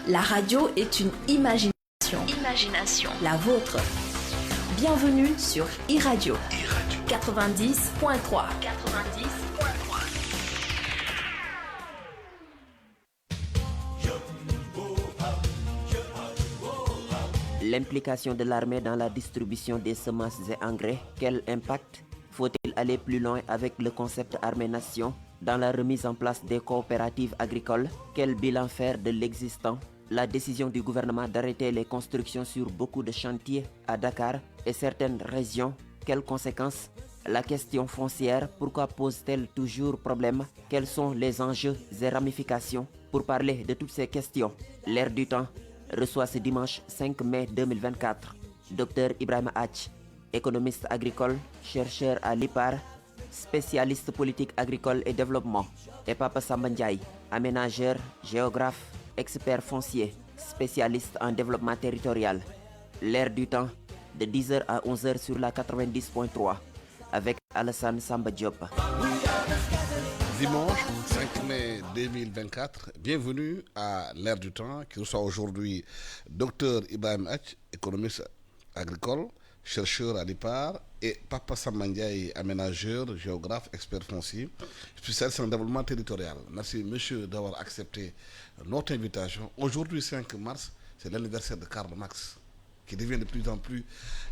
La radio est une imagination. La vôtre. Bienvenue sur iRadio 90.3. L'implication de l'armée dans la distribution des semences et engrais, quel impact? Faut-il aller plus loin avec le concept armée-nation dans la remise en place des coopératives agricoles? Quel bilan faire de l'existant? La décision du gouvernement d'arrêter les constructions sur beaucoup de chantiers à Dakar et certaines régions, quelles conséquences? La question foncière, pourquoi pose-t-elle toujours problème? Quels sont les enjeux et ramifications? Pour parler de toutes ces questions, l'Air du temps reçoit ce dimanche 5 mai 2024 Dr Ibrahima Ath, économiste agricole, chercheur à l'IPAR, spécialiste politique agricole et développement, et Papa Samba Ndiaye, aménageur, géographe, expert foncier, spécialiste en développement territorial. L'Air du temps, de 10h à 11h sur la 90.3, avec Alassane Samba Diop. Dimanche 5 mai 2024, bienvenue à l'Air du temps qui reçoit aujourd'hui Dr Ibrahima Ath, économiste agricole, chercheur à l'IPAR, et Papa Samba Ndiaye, aménageur, géographe, expert foncier, spécialiste en développement territorial. Merci monsieur d'avoir accepté notre invitation. Aujourd'hui 5 mars, c'est l'anniversaire de Karl Marx, qui devient de plus en plus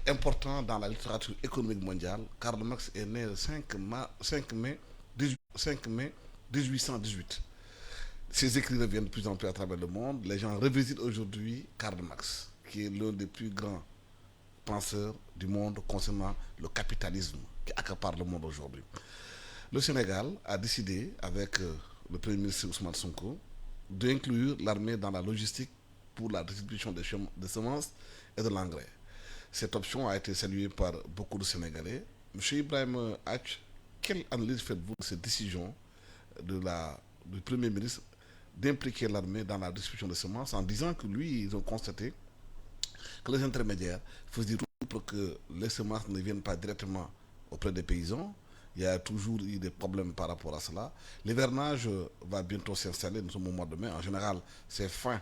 important dans la littérature économique mondiale. Karl Marx est né le 5 mai 1818. Ses écrits reviennent de plus en plus à travers le monde. Les gens revisitent aujourd'hui Karl Marx, qui est l'un des plus grands penseurs du monde concernant le capitalisme qui accapare le monde aujourd'hui. Le Sénégal a décidé, avec le Premier ministre Ousmane Sonko, d'inclure l'armée dans la logistique pour la distribution des semences et de l'engrais. Cette option a été saluée par beaucoup de Sénégalais. Monsieur Ibrahima Ath, quelle analyse faites-vous de cette décision du Premier ministre d'impliquer l'armée dans la distribution des semences, en disant que lui, ils ont constaté que les intermédiaires faisaient tout pour que les semences ne viennent pas directement auprès des paysans? Il y a toujours eu des problèmes par rapport à cela. L'hivernage va bientôt s'installer, nous sommes au mois de mai. En général, c'est fin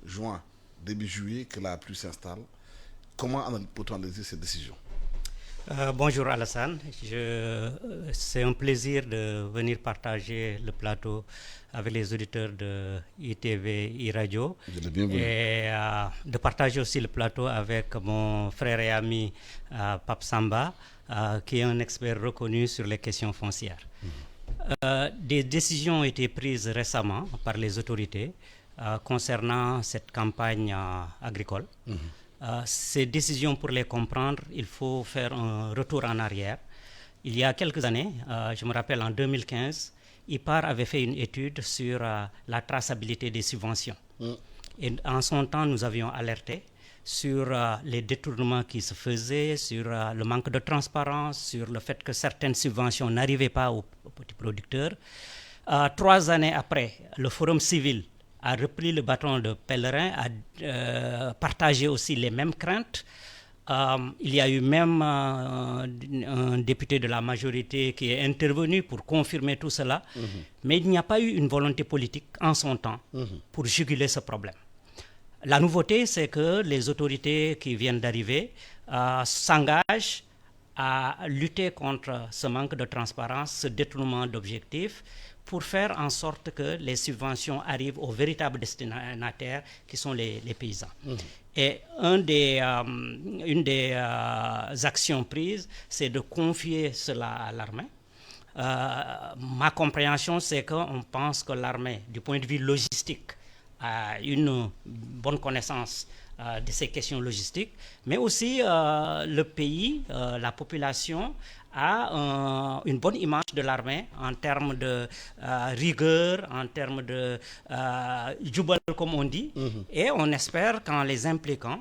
juin, début juillet que la pluie s'installe. Comment peut-on analyser cette décision? Bonjour Alassane, c'est un plaisir de venir partager le plateau avec les auditeurs de ITV, iRadio, et de partager aussi le plateau avec mon frère et ami Pape Samba, qui est un expert reconnu sur les questions foncières. Des décisions ont été prises récemment par les autorités concernant cette campagne agricole. Ces décisions, pour les comprendre, il faut faire un retour en arrière. Il y a quelques années, je me rappelle en 2015, IPAR avait fait une étude sur la traçabilité des subventions. Et en son temps, nous avions alerté sur les détournements qui se faisaient, sur le manque de transparence, sur le fait que certaines subventions n'arrivaient pas aux petits producteurs. 3 années après, le Forum civil a repris le bâton de pèlerin, a partagé aussi les mêmes craintes. Il y a eu même un député de la majorité qui est intervenu pour confirmer tout cela, mais il n'y a pas eu une volonté politique en son temps pour juguler ce problème. La nouveauté, c'est que les autorités qui viennent d'arriver s'engagent à lutter contre ce manque de transparence, ce détournement d'objectifs, pour faire en sorte que les subventions arrivent aux véritables destinataires qui sont les paysans. Et une des actions prises, c'est de confier cela à l'armée. Ma compréhension, c'est qu'on pense que l'armée, du point de vue logistique, a une bonne connaissance de ces questions logistiques, mais aussi le pays, la population, a une bonne image de l'armée en termes de rigueur, en termes de jubal, comme on dit, et on espère qu'en les impliquant,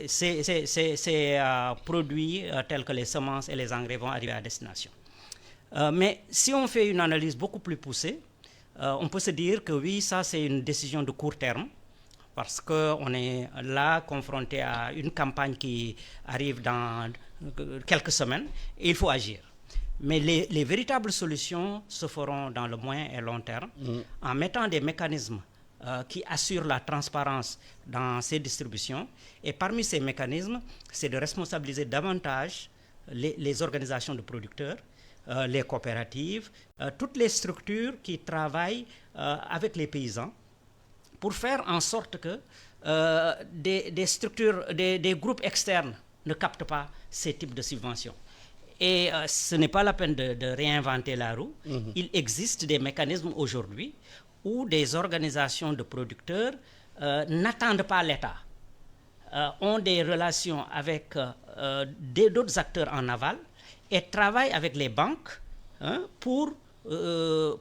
ces produits tels que les semences et les engrais vont arriver à destination. Mais si on fait une analyse beaucoup plus poussée, on peut se dire que oui, ça c'est une décision de court terme, parce qu'on est là confronté à une campagne qui arrive dans quelques semaines et il faut agir. Mais les véritables solutions se feront dans le moyen et long terme en mettant des mécanismes qui assurent la transparence dans ces distributions. Et parmi ces mécanismes, c'est de responsabiliser davantage les organisations de producteurs, les coopératives, toutes les structures qui travaillent avec les paysans pour faire en sorte que des structures, des groupes externes ne captent pas ces types de subventions. Et ce n'est pas la peine de réinventer la roue. Il existe des mécanismes aujourd'hui où des organisations de producteurs n'attendent pas l'État, ont des relations avec d'autres acteurs en aval et travaillent avec les banques pour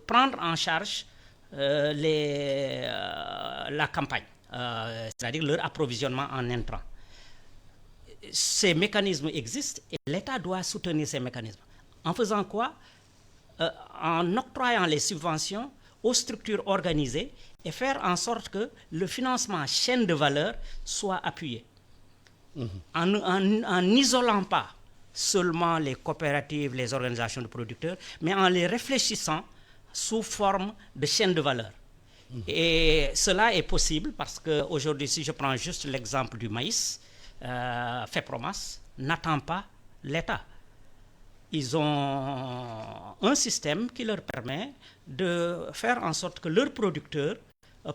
prendre en charge la campagne, c'est-à-dire leur approvisionnement en intrants. Ces mécanismes existent et l'État doit soutenir ces mécanismes. En faisant quoi? En octroyant les subventions aux structures organisées et faire en sorte que le financement chaîne de valeur soit appuyé. En n'isolant pas seulement les coopératives, les organisations de producteurs, mais en les réfléchissant sous forme de chaîne de valeur. Et cela est possible parce qu'aujourd'hui, si je prends juste l'exemple du maïs, FEPROMAS n'attend pas l'État. Ils ont un système qui leur permet de faire en sorte que leurs producteurs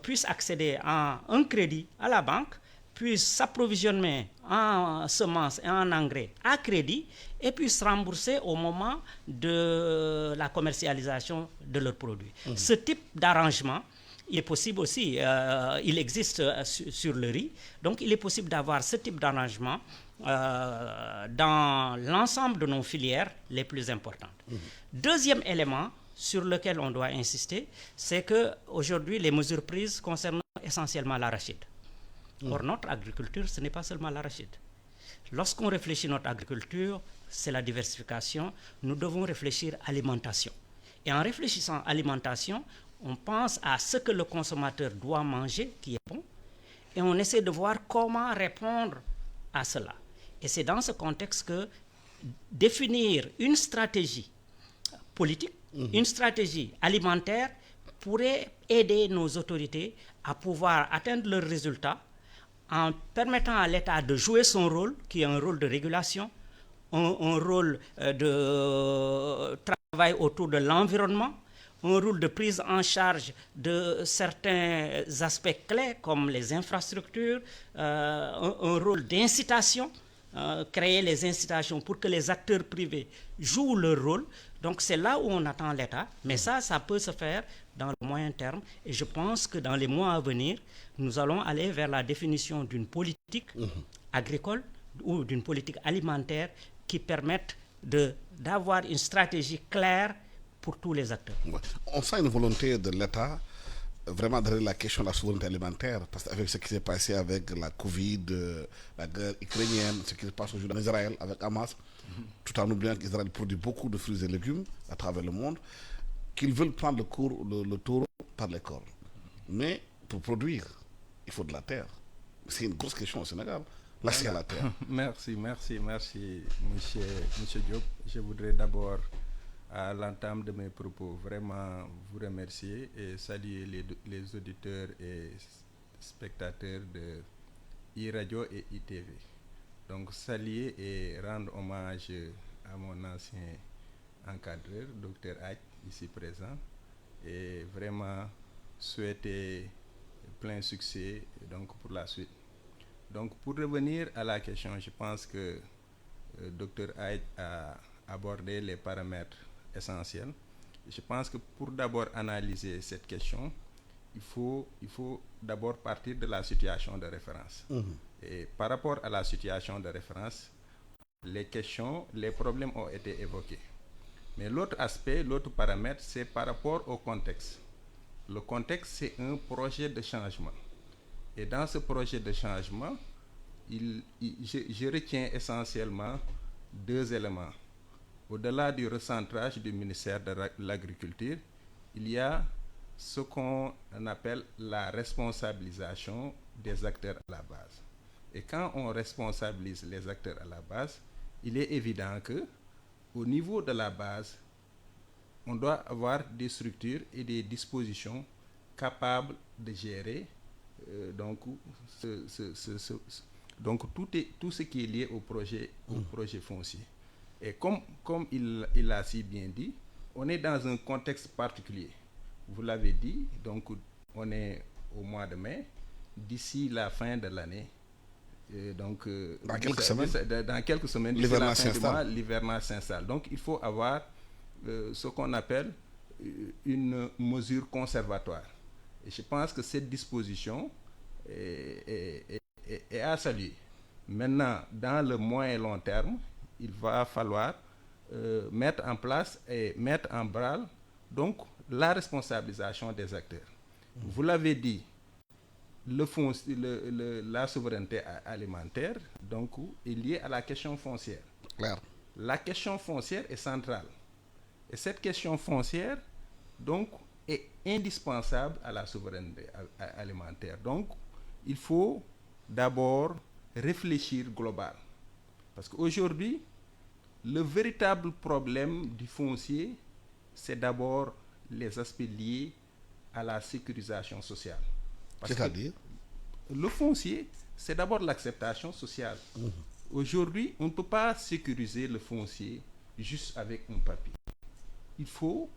puissent accéder à un crédit à la banque, puissent s'approvisionner en semences et en engrais à crédit et puissent rembourser au moment de la commercialisation de leurs produits. Ce type d'arrangement, il est possible aussi, il existe sur le riz, donc il est possible d'avoir ce type d'arrangement dans l'ensemble de nos filières les plus importantes. Deuxième élément sur lequel on doit insister, c'est qu'aujourd'hui, les mesures prises concernent essentiellement l'arachide. Or, notre agriculture, ce n'est pas seulement l'arachide. Lorsqu'on réfléchit notre agriculture, c'est la diversification, nous devons réfléchir à l'alimentation. Et en réfléchissant à l'alimentation, on pense à ce que le consommateur doit manger, qui est bon, et on essaie de voir comment répondre à cela. Et c'est dans ce contexte que définir une stratégie politique, une stratégie alimentaire pourrait aider nos autorités à pouvoir atteindre leurs résultats en permettant à l'État de jouer son rôle, qui est un rôle de régulation, un rôle de travail autour de l'environnement, un rôle de prise en charge de certains aspects clés comme les infrastructures, un rôle d'incitation, créer les incitations pour que les acteurs privés jouent leur rôle. Donc c'est là où on attend l'État, mais ça peut se faire dans le moyen terme et je pense que dans les mois à venir, nous allons aller vers la définition d'une politique agricole ou d'une politique alimentaire qui permette d'avoir une stratégie claire pour tous les acteurs. On sent une volonté de l'État vraiment de la question de la souveraineté alimentaire, parce qu'avec ce qui s'est passé avec la Covid, la guerre ukrainienne, ce qui se passe aujourd'hui en Israël avec Hamas, tout en oubliant qu'Israël produit beaucoup de fruits et légumes à travers le monde, qu'ils veulent prendre le tour par les cornes. Mais pour produire, il faut de la terre. C'est une grosse question au Sénégal. L'accès à la terre. Merci, monsieur Diop. Je voudrais d'abord, à l'entame de mes propos, vraiment vous remercier et saluer les auditeurs et spectateurs de iRadio et ITV. Donc saluer et rendre hommage à mon ancien encadreur, Dr Aït, ici présent, et vraiment souhaiter plein succès donc, pour la suite. Donc pour revenir à la question, je pense que Dr Aït a abordé les paramètres essentiels. Je pense que pour d'abord analyser cette question, il faut d'abord partir de la situation de référence. Et par rapport à la situation de référence, les problèmes ont été évoqués. Mais l'autre aspect, l'autre paramètre, c'est par rapport au contexte. Le contexte, c'est un projet de changement. Et dans ce projet de changement, je retiens essentiellement deux éléments. Au-delà du recentrage du ministère de l'Agriculture, il y a ce qu'on appelle la responsabilisation des acteurs à la base. Et quand on responsabilise les acteurs à la base, il est évident que au niveau de la base, on doit avoir des structures et des dispositions capable de gérer donc tout ce qui est lié au projet foncier. Et comme il l'a si bien dit, on est dans un contexte particulier. Vous l'avez dit, donc on est au mois de mai. D'ici la fin de l'année, dans quelques semaines, l'hivernage s'installe. Donc il faut avoir ce qu'on appelle une mesure conservatoire. Et je pense que cette disposition est à saluer. Maintenant, dans le moyen et long terme, il va falloir mettre en place et mettre en branle donc la responsabilisation des acteurs. Vous l'avez dit, la souveraineté alimentaire donc est liée à la question foncière. Claire. La question foncière est centrale. Et cette question foncière donc est indispensable à la souveraineté alimentaire. Donc, il faut d'abord réfléchir global. Parce qu'aujourd'hui, le véritable problème du foncier, c'est d'abord les aspects liés à la sécurisation sociale. C'est-à-dire ? Le foncier, c'est d'abord l'acceptation sociale. Aujourd'hui, on ne peut pas sécuriser le foncier juste avec un papier. Il faut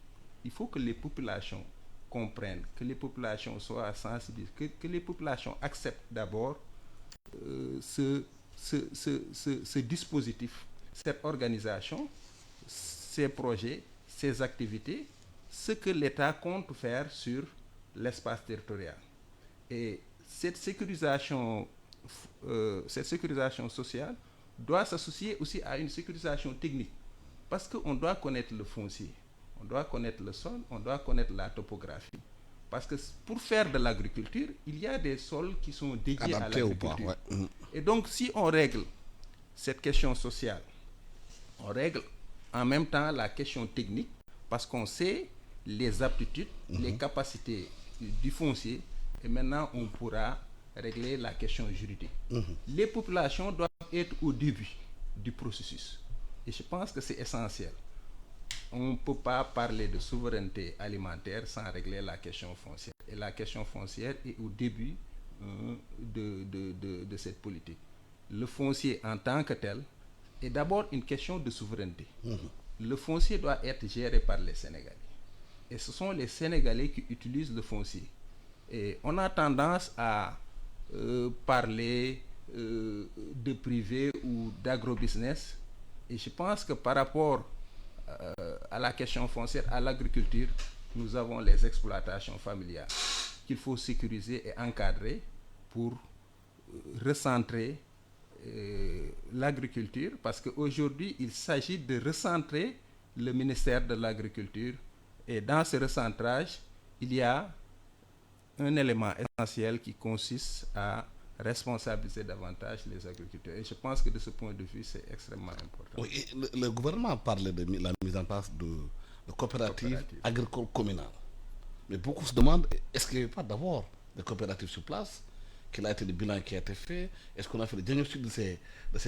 que les populations comprennent, que les populations soient sensibilisées, que les populations acceptent d'abord ce dispositif, cette organisation, ces projets, ces activités, ce que l'État compte faire sur l'espace territorial. Et cette sécurisation sociale doit s'associer aussi à une sécurisation technique, parce qu'on doit connaître le foncier, on doit connaître le sol, on doit connaître la topographie. Parce que pour faire de l'agriculture, il y a des sols qui sont dédiés à l'agriculture. Et donc, si on règle cette question sociale, on règle en même temps la question technique, parce qu'on sait les aptitudes, les capacités du foncier, et maintenant on pourra régler la question juridique. Les populations doivent être au début du processus. Et je pense que c'est essentiel. On ne peut pas parler de souveraineté alimentaire sans régler la question foncière. Et la question foncière est au début de cette politique. Le foncier en tant que tel est d'abord une question de souveraineté. Le foncier doit être géré par les Sénégalais. Et ce sont les Sénégalais qui utilisent le foncier. Et on a tendance à parler de privé ou d'agrobusiness. Et je pense que par rapport à la question foncière, à l'agriculture, nous avons les exploitations familiales qu'il faut sécuriser et encadrer pour recentrer l'agriculture, parce qu'aujourd'hui, il s'agit de recentrer le ministère de l'Agriculture. Et dans ce recentrage, il y a un élément essentiel qui consiste à responsabiliser davantage les agriculteurs. Et je pense que de ce point de vue, c'est extrêmement important. Oui, le gouvernement parle de la mise en place de coopératives agricoles communales. Mais beaucoup se demandent, est-ce qu'il n'y a pas d'abord des coopératives sur place? Quel a été le bilan qui a été fait? Est-ce qu'on a fait le diagnostic de ces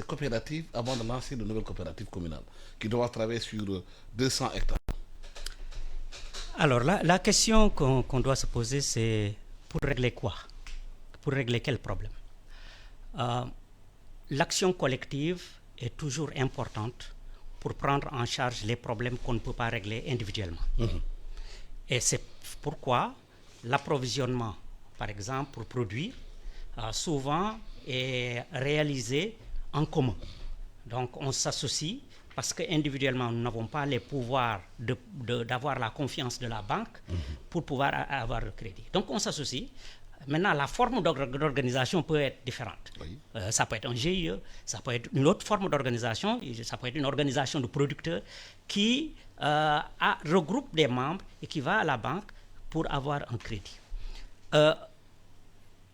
coopératives avant de lancer de nouvelles coopératives communales qui doivent travailler sur 200 hectares? Alors, la question qu'on doit se poser, c'est pour régler quoi? Pour régler quel problème? L'action collective est toujours importante pour prendre en charge les problèmes qu'on ne peut pas régler individuellement. Et c'est pourquoi l'approvisionnement, par exemple, pour produire, souvent est réalisé en commun. Donc, on s'associe parce qu'individuellement, nous n'avons pas les pouvoirs d'avoir la confiance de la banque pour pouvoir avoir le crédit. Donc, on s'associe. Maintenant, la forme d'organisation peut être différente. Oui. Ça peut être un GIE, ça peut être une autre forme d'organisation, ça peut être une organisation de producteurs qui regroupe des membres et qui va à la banque pour avoir un crédit.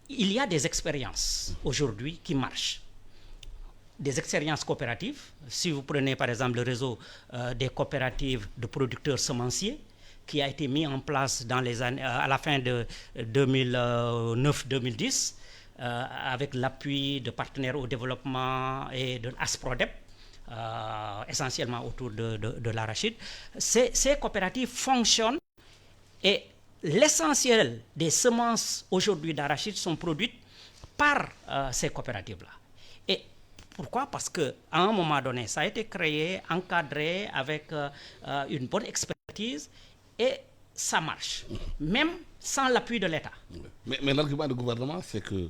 Il y a des expériences aujourd'hui qui marchent. Des expériences coopératives. Si vous prenez par exemple le réseau des coopératives de producteurs semenciers, qui a été mis en place dans les années, à la fin de 2009-2010, avec l'appui de partenaires au développement et de l'ASPRODEP, essentiellement autour de l'arachide. Ces coopératives fonctionnent et l'essentiel des semences aujourd'hui d'arachide sont produites par ces coopératives-là. Et pourquoi? Parce qu'à un moment donné, ça a été créé, encadré avec une bonne expertise et ça marche, même sans l'appui de l'État. Mais l'argument du gouvernement, c'est que,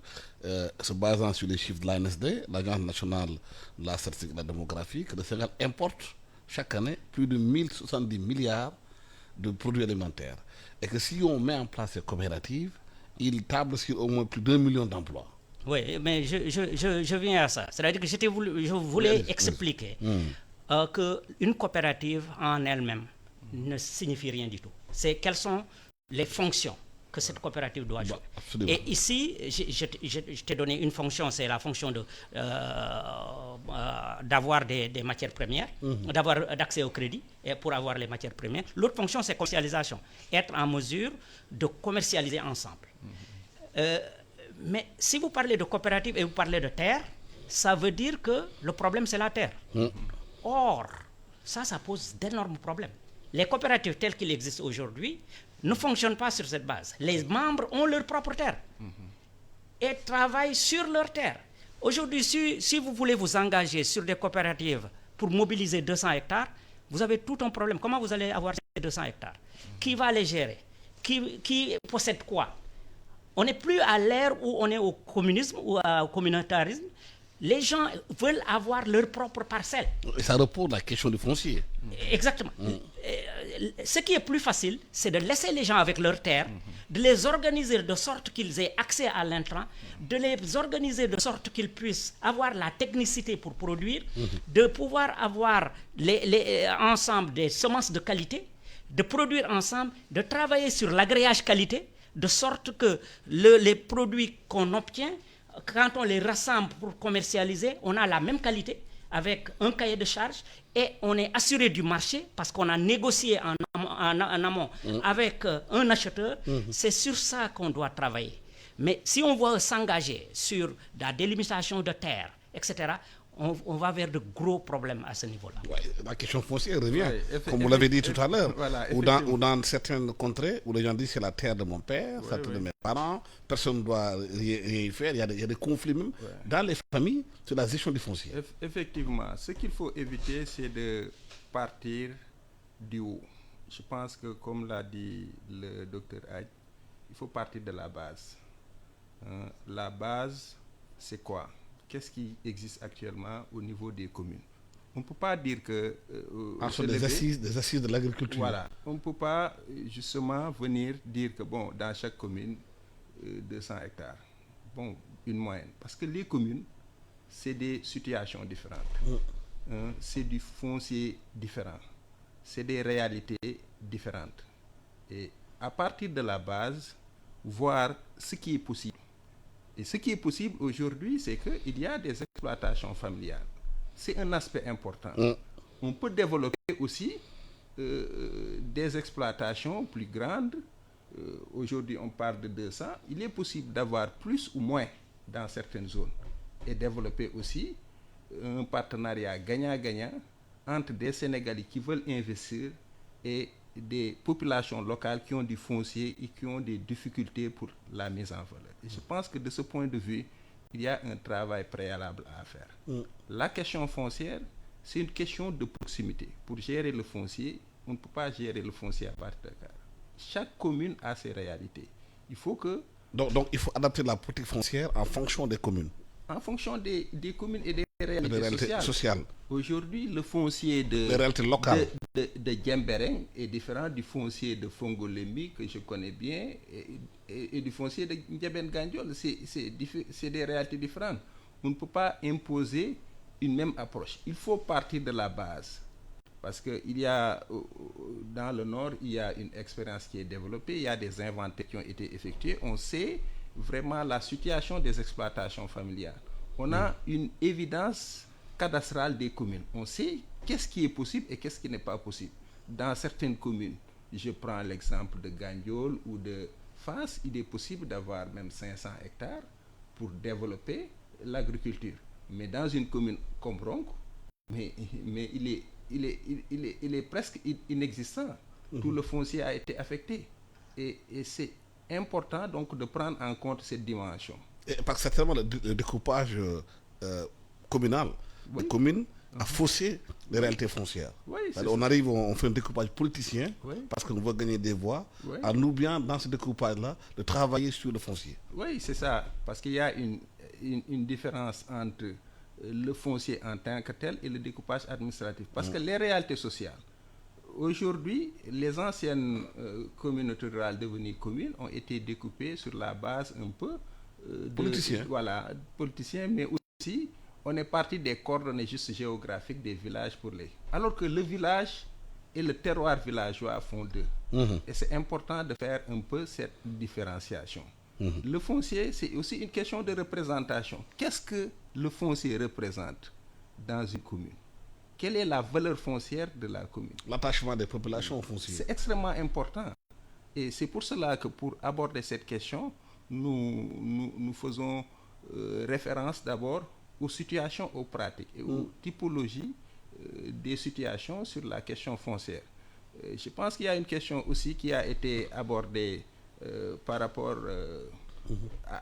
se basant sur les chiffres de l'ANSD, l'Agence nationale de la statistique et de la démographie, que le Sénégal importe chaque année plus de 1070 milliards de produits alimentaires. Et que si on met en place ces coopératives, il table sur au moins plus d'1 million d'emplois. Oui, mais je viens à ça. C'est-à-dire que je voulais expliquer qu'une coopérative en elle-même ne signifie rien du tout. C'est quelles sont les fonctions que cette coopérative doit jouer. Et ici, je t'ai donné une fonction, c'est la fonction d'avoir des matières premières, d'avoir d'accès au crédit et pour avoir les matières premières. L'autre fonction, c'est commercialisation, être en mesure de commercialiser ensemble. Mais si vous parlez de coopérative et vous parlez de terre, ça veut dire que le problème, c'est la terre. Or, ça pose d'énormes problèmes. Les coopératives telles qu'il existe aujourd'hui ne fonctionnent pas sur cette base. Les membres ont leur propre terre et travaillent sur leur terre. Aujourd'hui, si vous voulez vous engager sur des coopératives pour mobiliser 200 hectares, vous avez tout un problème. Comment vous allez avoir ces 200 hectares? Qui va les gérer? Qui possède quoi? On n'est plus à l'ère où on est au communisme ou au communautarisme. Les gens veulent avoir leur propre parcelle. Et ça repose la question du foncier. Exactement. Ce qui est plus facile, c'est de laisser les gens avec leurs terres, de les organiser de sorte qu'ils aient accès à l'intrant, de les organiser de sorte qu'ils puissent avoir la technicité pour produire, de pouvoir avoir ensemble des semences de qualité, de produire ensemble, de travailler sur l'agréage qualité, de sorte que les produits qu'on obtient, quand on les rassemble pour commercialiser, on a la même qualité avec un cahier de charges et on est assuré du marché parce qu'on a négocié en amont avec un acheteur. C'est sur ça qu'on doit travailler. Mais si on veut s'engager sur la délimitation de terres, etc., on va vers de gros problèmes à ce niveau-là. Ouais, la question foncière revient, comme vous l'avez dit tout à l'heure, voilà, ou dans certaines contrées où les gens disent c'est la terre de mon père, c'est la terre de mes parents, personne ne doit rien y faire, il y a des conflits même dans les familles sur la gestion du foncier. Effectivement, ce qu'il faut éviter, c'est de partir du haut. Je pense que, comme l'a dit le docteur Hadj, il faut partir de la base. La base, c'est quoi? Qu'est-ce qui existe actuellement au niveau des communes? On ne peut pas dire que... des assises de l'agriculture. Voilà. On ne peut pas justement venir dire que, bon, dans chaque commune, 200 hectares. Bon, une moyenne. Parce que les communes, c'est des situations différentes. C'est du foncier différent. C'est des réalités différentes. Et à partir de la base, voir ce qui est possible. Et ce qui est possible aujourd'hui, c'est qu'il y a des exploitations familiales. C'est un aspect important. On peut développer aussi des exploitations plus grandes. Aujourd'hui, on parle de 200. Il est possible d'avoir plus ou moins dans certaines zones. Et développer aussi un partenariat gagnant-gagnant entre des Sénégalais qui veulent investir et des populations locales qui ont du foncier et qui ont des difficultés pour la mise en valeur. Et je pense que de ce point de vue, il y a un travail préalable à faire. La question foncière, c'est une question de proximité. Pour gérer le foncier, on ne peut pas gérer le foncier à partir de Dakar. Chaque commune a ses réalités. Il faut que... Donc il faut adapter la politique foncière en fonction des communes. En fonction des communes et des réalités sociales. Aujourd'hui, le foncier de Djembereng est différent du foncier de Fongolembi que je connais bien et du foncier de Ndiaben Gandiol. C'est des réalités différentes. On ne peut pas imposer une même approche. Il faut partir de la base. Parce que dans le Nord, il y a une expérience qui est développée, il y a des inventaires qui ont été effectués. On sait vraiment la situation des exploitations familiales. On a une évidence cadastrale des communes. On sait qu'est-ce qui est possible et qu'est-ce qui n'est pas possible. Dans certaines communes, je prends l'exemple de Gandiol ou de Fass, il est possible d'avoir même 500 hectares pour développer l'agriculture. Mais dans une commune comme Ronk, mais il est presque inexistant. Tout le foncier a été affecté. Et c'est important donc de prendre en compte cette dimension. Et parce que certainement le découpage communal des communes a faussé les réalités foncières. Oui, on arrive, on fait un découpage politicien parce qu'on veut gagner des voix, en nous bien dans ce découpage-là de travailler sur le foncier. Oui, c'est ça, parce qu'il y a une différence entre le foncier en tant que tel et le découpage administratif. Parce que les réalités sociales, aujourd'hui, les anciennes communautés rurales devenues communes ont été découpées sur la base un peu politicien, mais aussi on est parti des coordonnées juste géographiques des villages pour les... Alors que le village et le terroir villageois font deux. Et c'est important de faire un peu cette différenciation. Le foncier, c'est aussi une question de représentation. Qu'est-ce que le foncier représente dans une commune? Quelle est la valeur foncière de la commune? L'attachement des populations au foncier. C'est extrêmement important. Et c'est pour cela que pour aborder cette question, nous faisons référence d'abord aux situations, aux pratiques et aux typologies des situations sur la question foncière. Je pense qu'il y a une question aussi qui a été abordée par rapport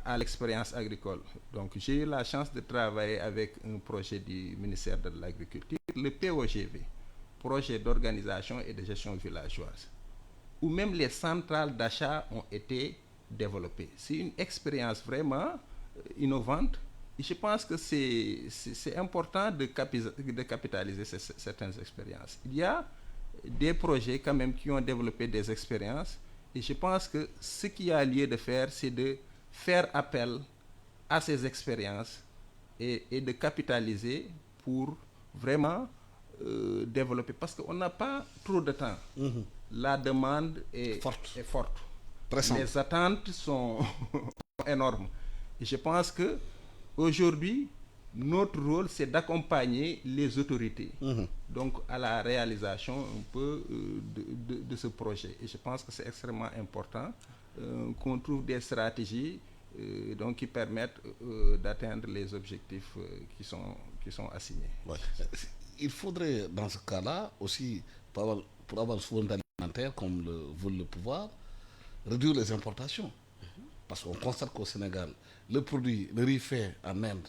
à l'expérience agricole. Donc j'ai eu la chance de travailler avec un projet du ministère de l'Agriculture, le POGV, projet d'organisation et de gestion villageoise, où même les centrales d'achat ont été développées. C'est une expérience vraiment innovante. Et je pense que c'est important de capitaliser certaines expériences. Il y a des projets quand même qui ont développé des expériences et je pense que ce qu'il y a lieu de faire, c'est de faire appel à ces expériences et de capitaliser pour vraiment développer. Parce qu'on n'a pas trop de temps. La demande est forte. Les attentes sont énormes. Et je pense que aujourd'hui, notre rôle, c'est d'accompagner les autorités donc à la réalisation un peu de ce projet. Et je pense que c'est extrêmement important qu'on trouve des stratégies donc qui permettent d'atteindre les objectifs qui sont assignés. Ouais. Il faudrait, dans ce cas-là, aussi, pour avoir une souveraineté alimentaire, comme le veut le pouvoir, réduire les importations. Parce qu'on constate qu'au Sénégal, le riz fait en Inde,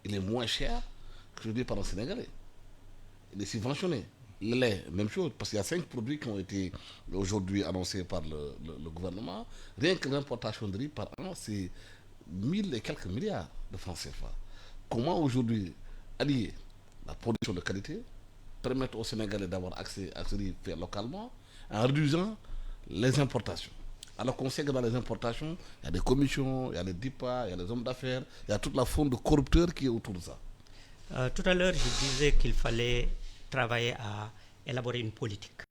il est moins cher que celui par un Sénégalais. Il est subventionné. Le lait, même chose, parce qu'il y a 5 produits qui ont été aujourd'hui annoncés par le gouvernement. Rien que l'importation de riz par an, c'est 1000 et quelques milliards de francs CFA. Comment aujourd'hui allier la production de qualité, permettre aux Sénégalais d'avoir accès à ce riz fait localement, en réduisant les importations? Alors qu'on sait que dans les importations, il y a des commissions, il y a les DIPA, il y a les hommes d'affaires, il y a toute la forme de corrupteurs qui est autour de ça. Tout à l'heure, je disais qu'il fallait travailler à élaborer une politique.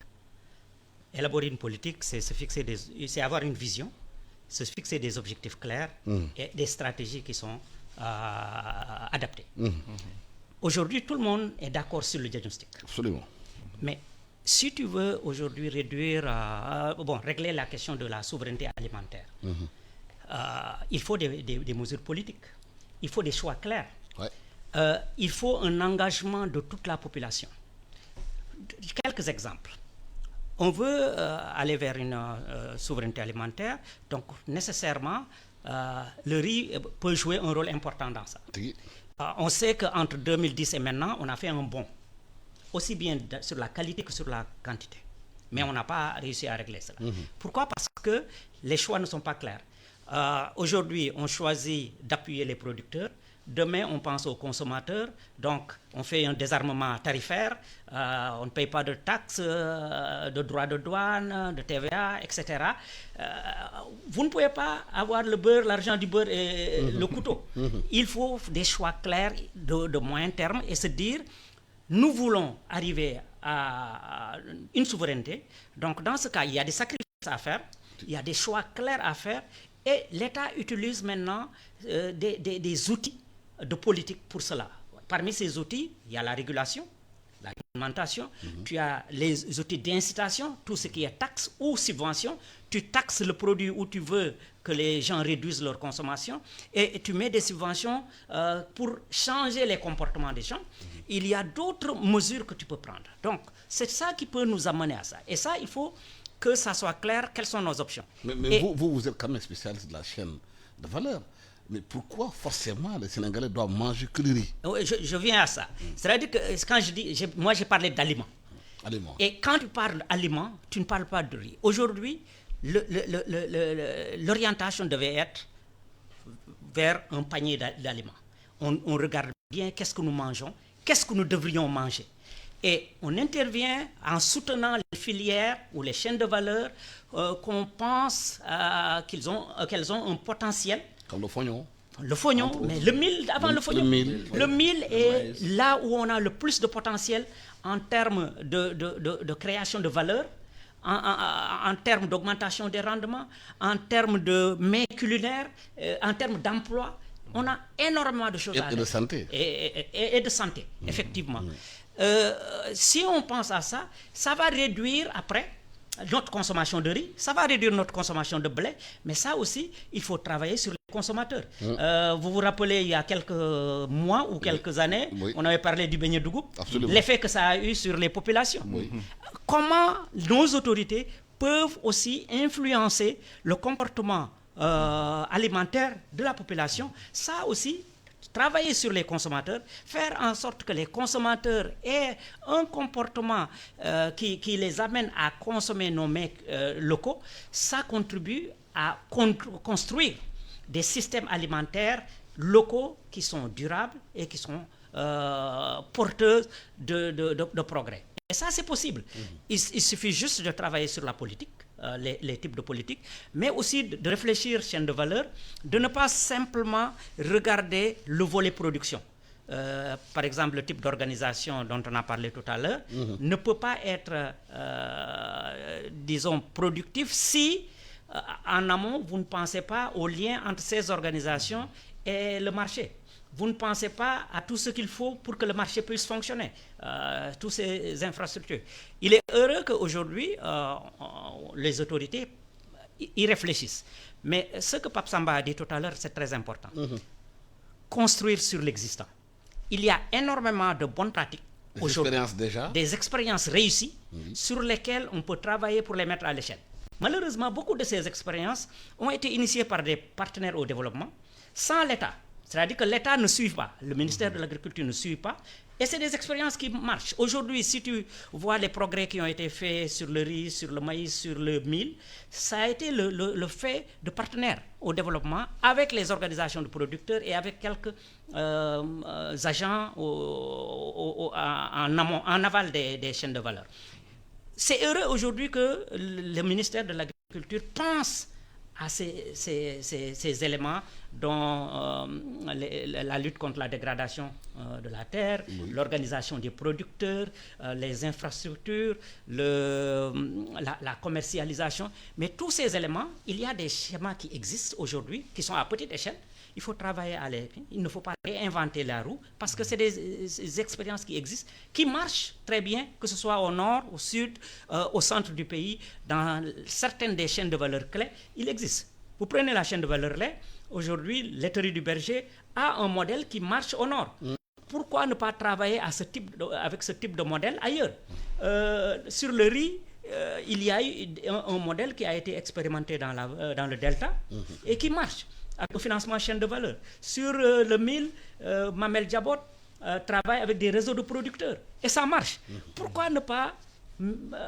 Élaborer une politique, c'est avoir une vision, se fixer des objectifs clairs et des stratégies qui sont adaptées. Aujourd'hui, tout le monde est d'accord sur le diagnostic. Absolument. Mais si tu veux aujourd'hui régler la question de la souveraineté alimentaire, il faut des mesures politiques, il faut des choix clairs, il faut un engagement de toute la population. Quelques exemples. On veut aller vers une souveraineté alimentaire, donc nécessairement, le riz peut jouer un rôle important dans ça. On sait qu'entre 2010 et maintenant, on a fait un bond, aussi bien sur la qualité que sur la quantité. Mais on n'a pas réussi à régler cela. Pourquoi? Parce que les choix ne sont pas clairs. Aujourd'hui, on choisit d'appuyer les producteurs. Demain, on pense aux consommateurs. Donc, on fait un désarmement tarifaire. On ne paye pas de taxes, de droits de douane, de TVA, etc. Vous ne pouvez pas avoir le beurre, l'argent du beurre et le couteau. Il faut des choix clairs de moyen terme et se dire, nous voulons arriver à une souveraineté. Donc, dans ce cas, il y a des sacrifices à faire, il y a des choix clairs à faire et l'État utilise maintenant des outils de politique pour cela. Parmi ces outils, il y a la régulation, la réglementation, tu as les outils d'incitation, tout ce qui est taxe ou subvention. Tu taxes le produit où tu veux que les gens réduisent leur consommation et tu mets des subventions pour changer les comportements des gens. Il y a d'autres mesures que tu peux prendre. Donc, c'est ça qui peut nous amener à ça. Et ça, il faut que ça soit clair, quelles sont nos options. Mais vous êtes quand même spécialiste de la chaîne de valeur. Mais pourquoi forcément les Sénégalais doivent manger que le riz? Je viens à ça. C'est-à-dire que quand moi j'ai parlé d'aliments. Et quand tu parles d'aliments, tu ne parles pas de riz. Aujourd'hui, l'orientation devait être vers un panier d'aliments. On regarde bien qu'est-ce que nous mangeons, qu'est-ce que nous devrions manger. Et on intervient en soutenant les filières ou les chaînes de valeur qu'on pense qu'elles ont un potentiel. Comme le fognon. Le fognon, mais le mil avant le fognon. Le mil est là où on a le plus de potentiel en termes de création de valeur, en termes d'augmentation des rendements, en termes de mets culinaires, en termes d'emploi. On a énormément de choses à faire. Et de santé. Et de santé, effectivement. Si on pense à ça, ça va réduire après notre consommation de riz, ça va réduire notre consommation de blé, mais ça aussi, il faut travailler sur les consommateurs. Vous vous rappelez, il y a quelques mois ou quelques années, on avait parlé du beignet Dougoub, l'effet que ça a eu sur les populations. Comment nos autorités peuvent aussi influencer le comportement alimentaire de la population, ça aussi, travailler sur les consommateurs, faire en sorte que les consommateurs aient un comportement qui les amène à consommer nos mets locaux, ça contribue à construire des systèmes alimentaires locaux qui sont durables et qui sont porteurs de progrès. Et ça, c'est possible. Il suffit juste de travailler sur la politique, les types de politique, mais aussi de réfléchir chaîne de valeur, de ne pas simplement regarder le volet production. Par exemple, le type d'organisation dont on a parlé tout à l'heure ne peut pas être, disons, productif si, en amont, vous ne pensez pas au lien entre ces organisations et le marché. Vous ne pensez pas à tout ce qu'il faut pour que le marché puisse fonctionner, toutes ces infrastructures. Il est heureux qu'aujourd'hui, les autorités y réfléchissent. Mais ce que Pape Samba a dit tout à l'heure, c'est très important. Construire sur l'existant. Il y a énormément de bonnes pratiques aujourd'hui, des expériences réussies sur lesquelles on peut travailler pour les mettre à l'échelle. Malheureusement, beaucoup de ces expériences ont été initiées par des partenaires au développement, sans l'État. C'est-à-dire que l'État ne suit pas, le ministère de l'Agriculture ne suit pas, et c'est des expériences qui marchent. Aujourd'hui, si tu vois les progrès qui ont été faits sur le riz, sur le maïs, sur le mil, ça a été le fait de partenaires au développement avec les organisations de producteurs et avec quelques agents en aval des chaînes de valeur. C'est heureux aujourd'hui que le ministère de l'Agriculture pense à ces éléments dont la lutte contre la dégradation de la terre, l'organisation des producteurs, les infrastructures, la commercialisation. Mais tous ces éléments, il y a des schémas qui existent aujourd'hui, qui sont à petite échelle. Il faut travailler à les... Il ne faut pas réinventer la roue parce que c'est des expériences qui existent, qui marchent très bien, que ce soit au nord, au sud, au centre du pays, dans certaines des chaînes de valeur clés, il existe. Vous prenez la chaîne de valeur lait, aujourd'hui, laiterie du berger a un modèle qui marche au nord. Pourquoi ne pas travailler avec ce type de modèle ailleurs? Sur le riz, il y a eu un modèle qui a été expérimenté dans le delta et qui marche, avec le financement chaîne de valeur. Sur le mil, Mamel Djabot travaille avec des réseaux de producteurs et ça marche. Pourquoi ne pas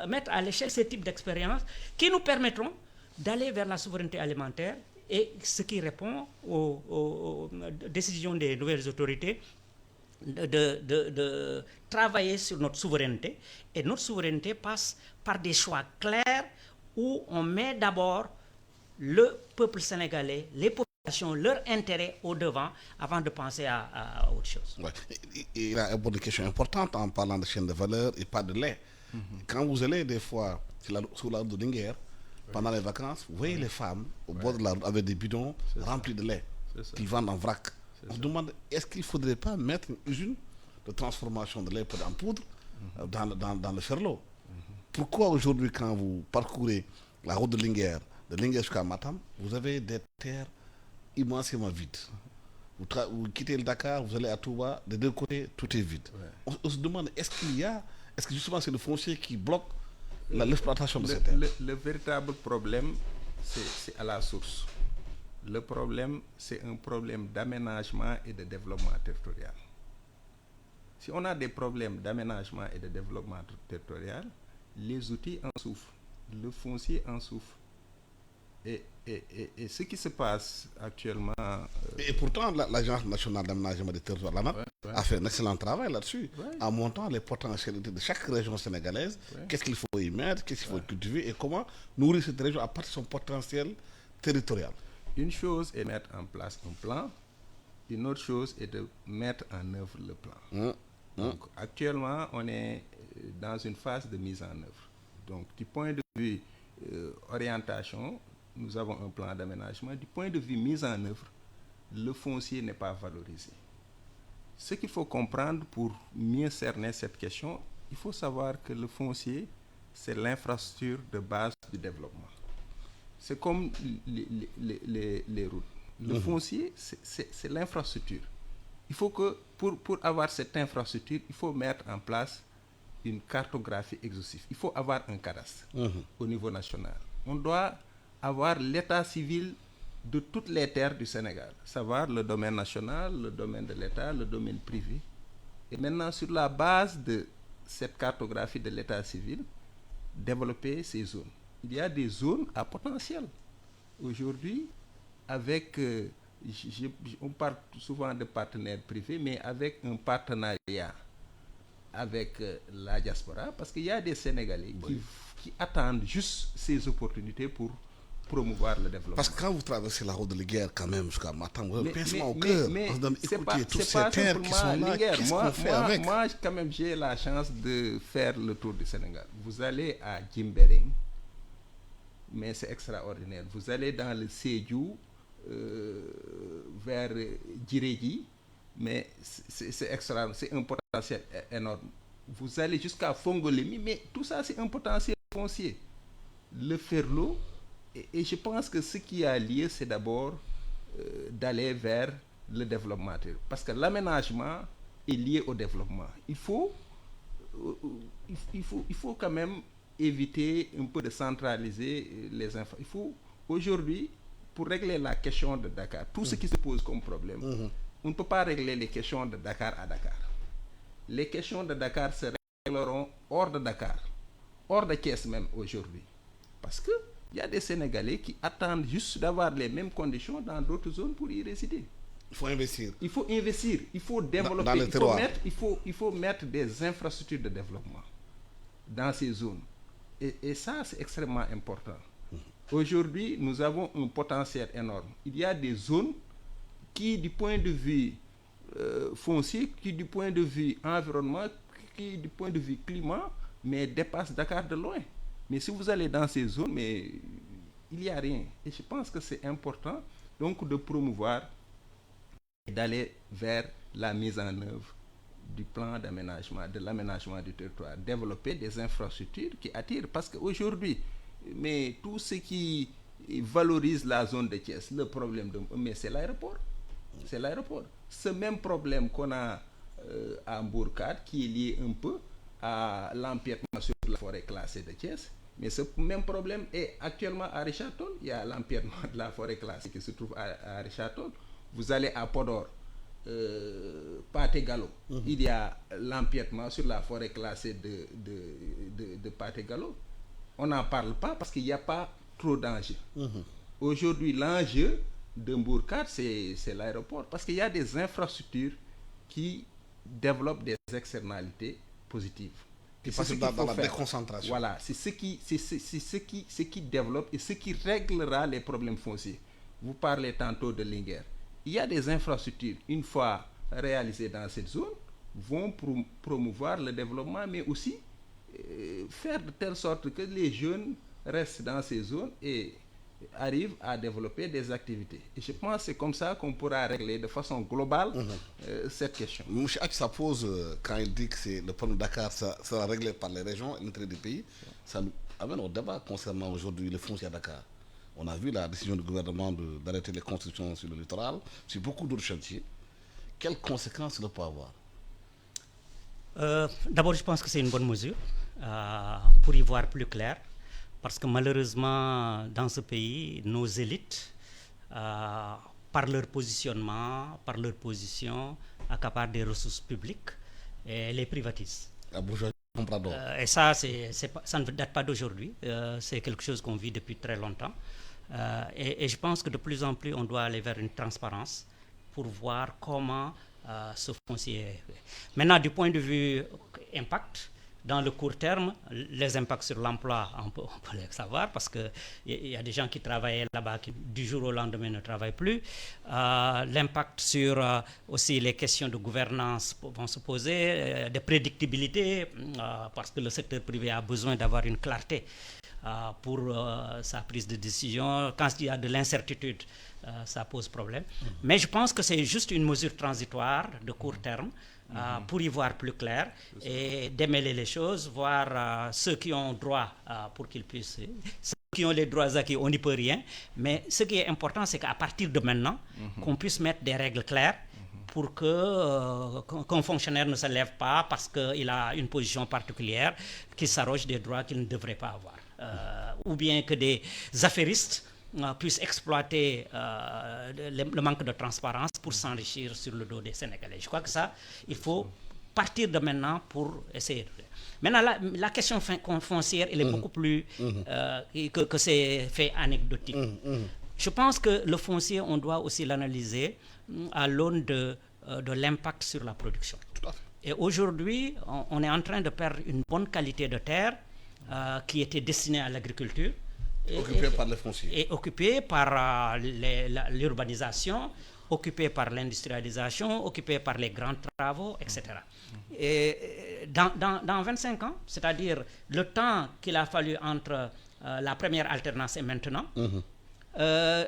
mettre à l'échelle ces types d'expériences qui nous permettront d'aller vers la souveraineté alimentaire et ce qui répond aux décisions des nouvelles autorités de travailler sur notre souveraineté. Et notre souveraineté passe par des choix clairs où on met d'abord le peuple sénégalais, les populations, leur intérêt au devant avant de penser à autre chose. Ouais. Il y a une question importante en parlant de chaîne de valeur et pas de lait. Quand vous allez des fois sur la route de Linguère, pendant les vacances, vous voyez les femmes au bord de la route avec des bidons remplis de lait qu'ils vendent en vrac. On se demande, est-ce qu'il ne faudrait pas mettre une usine de transformation de lait en poudre dans le Ferlo? Pourquoi aujourd'hui, quand vous parcourez la route de Linguère jusqu'à Matam, vous avez des terres immensément vides? Vous quittez le Dakar, vous allez à Touba, des deux côtés, tout est vide. On se demande, est-ce que justement c'est le foncier qui bloque l'exploitation de ces terres. Le véritable problème, c'est à la source. Le problème, c'est un problème d'aménagement et de développement territorial. Si on a des problèmes d'aménagement et de développement territorial, les outils en souffrent, le foncier en souffre. Et ce qui se passe actuellement... Et pourtant, l'Agence nationale d'aménagement des territoires, l'ANAT, a fait un excellent travail là-dessus, en montrant les potentialités de chaque région sénégalaise, qu'est-ce qu'il faut y mettre, qu'est-ce qu'il faut cultiver et comment nourrir cette région à partir de son potentiel territorial. Une chose est de mettre en place un plan, une autre chose est de mettre en œuvre le plan. Donc, actuellement, on est dans une phase de mise en œuvre. Donc, du point de vue orientation, nous avons un plan d'aménagement. Du point de vue mise en œuvre, le foncier n'est pas valorisé. Ce qu'il faut comprendre pour mieux cerner cette question, il faut savoir que le foncier, c'est l'infrastructure de base du développement. C'est comme les routes. Le foncier, c'est l'infrastructure. Il faut que, pour avoir cette infrastructure, il faut mettre en place une cartographie exhaustive. Il faut avoir un cadastre au niveau national. On doit avoir l'état civil de toutes les terres du Sénégal, savoir le domaine national, le domaine de l'État, le domaine privé. Et maintenant, sur la base de cette cartographie de l'état civil, développer ces zones. Il y a des zones à potentiel. Aujourd'hui, avec, on parle souvent de partenaires privés, mais avec un partenariat avec la diaspora, parce qu'il y a des Sénégalais qui attendent juste ces opportunités pour promouvoir le développement. Parce que quand vous traversez la route de Linguère, quand même, jusqu'à Matam, vous avez pincement au cœur. On se donne écouter toutes ces terres qui sont là. Qu'est-ce qu'on fait avec? Moi, quand même, j'ai la chance de faire le tour du Sénégal. Vous allez à Djimbering, mais c'est extraordinaire. Vous allez dans le Sédhiou, vers Djirédi, mais c'est extraordinaire. C'est un potentiel énorme. Vous allez jusqu'à Fongolemi, mais tout ça, c'est un potentiel foncier. Le Ferlo, et je pense que ce qui a lieu, c'est d'abord d'aller vers le développement. Parce que l'aménagement est lié au développement. Il faut quand même éviter un peu de centraliser les infos. Il faut, aujourd'hui, pour régler la question de Dakar, tout ce qui se pose comme problème, on ne peut pas régler les questions de Dakar à Dakar. Les questions de Dakar se régleront hors de Dakar, hors de Thiès même aujourd'hui. Parce que il y a des Sénégalais qui attendent juste d'avoir les mêmes conditions dans d'autres zones pour y résider. Il faut investir. Il faut investir, il faut développer, dans le terroir. Il faut mettre des infrastructures de développement dans ces zones. Et ça, c'est extrêmement important. Aujourd'hui, nous avons un potentiel énorme. Il y a des zones qui, du point de vue foncier, qui du point de vue environnement, qui du point de vue climat, mais dépassent Dakar de loin. Mais si vous allez dans ces zones, mais il n'y a rien. Et je pense que c'est important donc de promouvoir et d'aller vers la mise en œuvre du plan d'aménagement, de l'aménagement du territoire. Développer des infrastructures qui attirent. Parce qu'aujourd'hui, mais tout ce qui valorise la zone de Thiès, le problème, mais c'est l'aéroport. C'est l'aéroport. Ce même problème qu'on a à Mbourkat, qui est lié un peu à l'empiètement sur la forêt classée de Thiès. Mais ce même problème est actuellement à Richard Toll. Il y a l'empiètement de la forêt classée qui se trouve à Richard Toll. Vous allez à Podor, Pathé Gallo. Il y a l'empiètement sur la forêt classée de Pathé Gallo. On n'en parle pas parce qu'il n'y a pas trop d'enjeux. Aujourd'hui, l'enjeu de Mbourkat, c'est l'aéroport. Parce qu'il y a des infrastructures qui développent des externalités positives. Qui passe dans la déconcentration. Voilà, c'est ce qui développe et ce qui réglera les problèmes fonciers. Vous parlez tantôt de Linguère. Il y a des infrastructures, une fois réalisées dans cette zone, vont promouvoir le développement, mais aussi faire de telle sorte que les jeunes restent dans ces zones et arrivent à développer des activités. Et je pense que c'est comme ça qu'on pourra régler de façon globale cette question. M. H, ça pose, quand il dit que le problème de Dakar sera réglé par les régions et l'entrée du pays, ça nous amène au débat concernant aujourd'hui le foncier à Dakar. On a vu la décision du gouvernement d'arrêter les constructions sur le littoral, sur beaucoup d'autres chantiers. Quelles conséquences cela peut avoir? D'abord, je pense que c'est une bonne mesure. pour y voir plus clair, parce que malheureusement, dans ce pays, nos élites, par leur positionnement, par leur position, accaparent des ressources publiques et les privatisent. Et ça, ça ne date pas d'aujourd'hui, c'est quelque chose qu'on vit depuis très longtemps. Et je pense que de plus en plus, on doit aller vers une transparence pour voir comment ce foncier est fait. Maintenant, du point de vue impact, dans le court terme, les impacts sur l'emploi, on peut les savoir parce qu'il y a des gens qui travaillaient là-bas qui, du jour au lendemain, ne travaillent plus. L'impact sur aussi les questions de gouvernance vont se poser, de prédictibilité, parce que le secteur privé a besoin d'avoir une clarté pour sa prise de décision. Quand il y a de l'incertitude, ça pose problème. Mais je pense que c'est juste une mesure transitoire de court terme pour y voir plus clair et démêler les choses, voir ceux qui ont droit pour qu'ils puissent... Ceux qui ont les droits acquis, on n'y peut rien. Mais ce qui est important, c'est qu'à partir de maintenant, qu'on puisse mettre des règles claires pour qu'un fonctionnaire ne se lève pas parce qu'il a une position particulière, qu'il s'arroge des droits qu'il ne devrait pas avoir. Ou bien que des affairistes puissent exploiter le manque de transparence pour s'enrichir sur le dos des Sénégalais. Je crois que ça, il faut partir de maintenant pour essayer de faire. Maintenant, la question foncière, elle est beaucoup plus que ces faits anecdotiques. Je pense que le foncier, on doit aussi l'analyser à l'aune de l'impact sur la production. Et aujourd'hui, on est en train de perdre une bonne qualité de terre qui était destinée à l'agriculture. Occupé par les fonciers. Et occupé par l'urbanisation, occupé par l'industrialisation, occupé par les grands travaux, etc. Et dans 25 ans, c'est-à-dire le temps qu'il a fallu entre la première alternance et maintenant,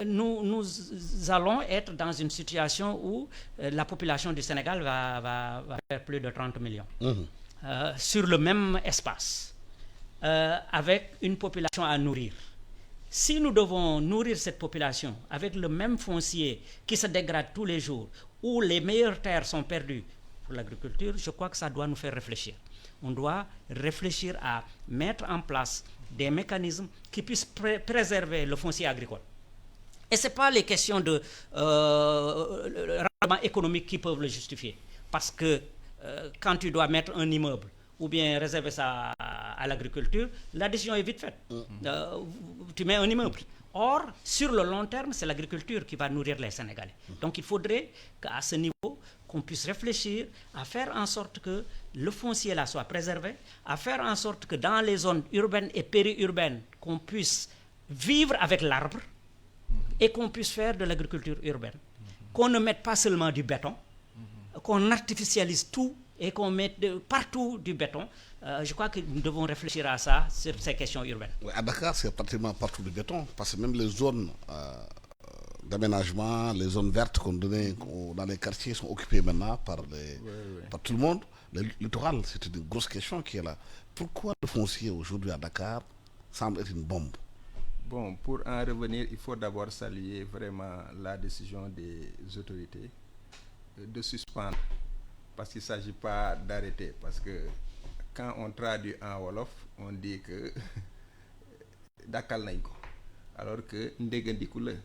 nous allons être dans une situation où la population du Sénégal va faire plus de 30 millions sur le même espace, avec une population à nourrir. Si nous devons nourrir cette population avec le même foncier qui se dégrade tous les jours, où les meilleures terres sont perdues pour l'agriculture, je crois que ça doit nous faire réfléchir. On doit réfléchir à mettre en place des mécanismes qui puissent préserver le foncier agricole. Et ce n'est pas les questions de rendement économique qui peuvent le justifier. Parce que quand tu dois mettre un immeuble ou bien réserver ça à l'agriculture, la décision est vite faite. Tu mets un immeuble. Or, sur le long terme, c'est l'agriculture qui va nourrir les Sénégalais. Donc, il faudrait qu'à ce niveau, qu'on puisse réfléchir à faire en sorte que le foncier là soit préservé, à faire en sorte que dans les zones urbaines et périurbaines, qu'on puisse vivre avec l'arbre et qu'on puisse faire de l'agriculture urbaine. Qu'on ne mette pas seulement du béton, qu'on artificialise tout et qu'on mette partout du béton. Je crois que nous devons réfléchir à ça, sur ces questions urbaines. À Dakar, c'est pratiquement partout du béton, parce que même les zones d'aménagement, les zones vertes qu'on donnait dans les quartiers sont occupées maintenant par tout le monde. Le littoral, c'est une grosse question qui est là. Pourquoi le foncier aujourd'hui à Dakar semble être une bombe? Bon, pour en revenir, il faut d'abord saluer vraiment la décision des autorités de suspendre. Parce qu'il ne s'agit pas d'arrêter. Parce que quand on traduit en Wolof, on dit que Dakal Naïko. Alors que Ndegendikou le.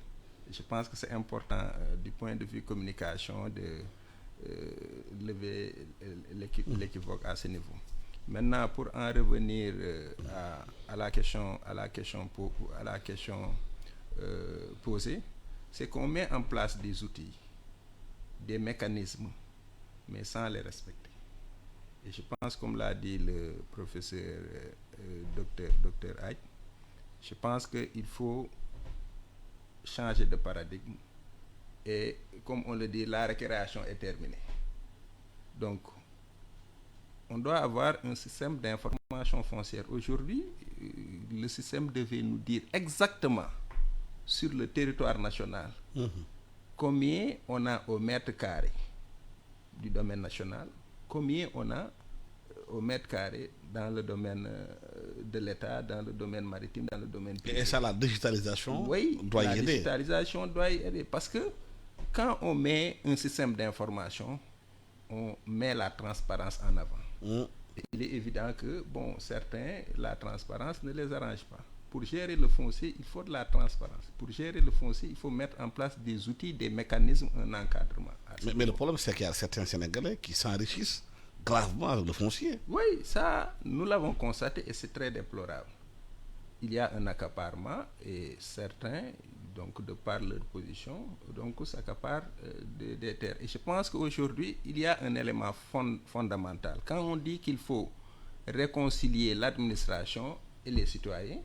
Je pense que c'est important du point de vue communication de lever l'équivoque à ce niveau. Maintenant, pour en revenir à la question posée, c'est qu'on met en place des outils, des mécanismes, mais sans les respecter. Et je pense, comme l'a dit le professeur docteur Aït, je pense qu'il faut changer de paradigme. Et comme on le dit, la récréation est terminée. Donc, on doit avoir un système d'information foncière. Aujourd'hui, le système devait nous dire exactement sur le territoire national combien on a au mètre carré du domaine national, combien on a au mètre carré dans le domaine de l'État, dans le domaine maritime, dans le domaine privé. Et ça, la digitalisation doit y aider. La digitalisation doit y aider parce que quand on met un système d'information, on met la transparence en avant. il est évident que, certains, la transparence ne les arrange pas. Pour gérer le foncier, il faut de la transparence. Pour gérer le foncier, il faut mettre en place des outils, des mécanismes, un encadrement. Mais le problème, c'est qu'il y a certains Sénégalais qui s'enrichissent gravement avec le foncier. Oui, ça, nous l'avons constaté et c'est très déplorable. Il y a un accaparement et certains, donc de par leur position, s'accaparent des terres. Et je pense qu'aujourd'hui, il y a un élément fondamental. Quand on dit qu'il faut réconcilier l'administration et les citoyens,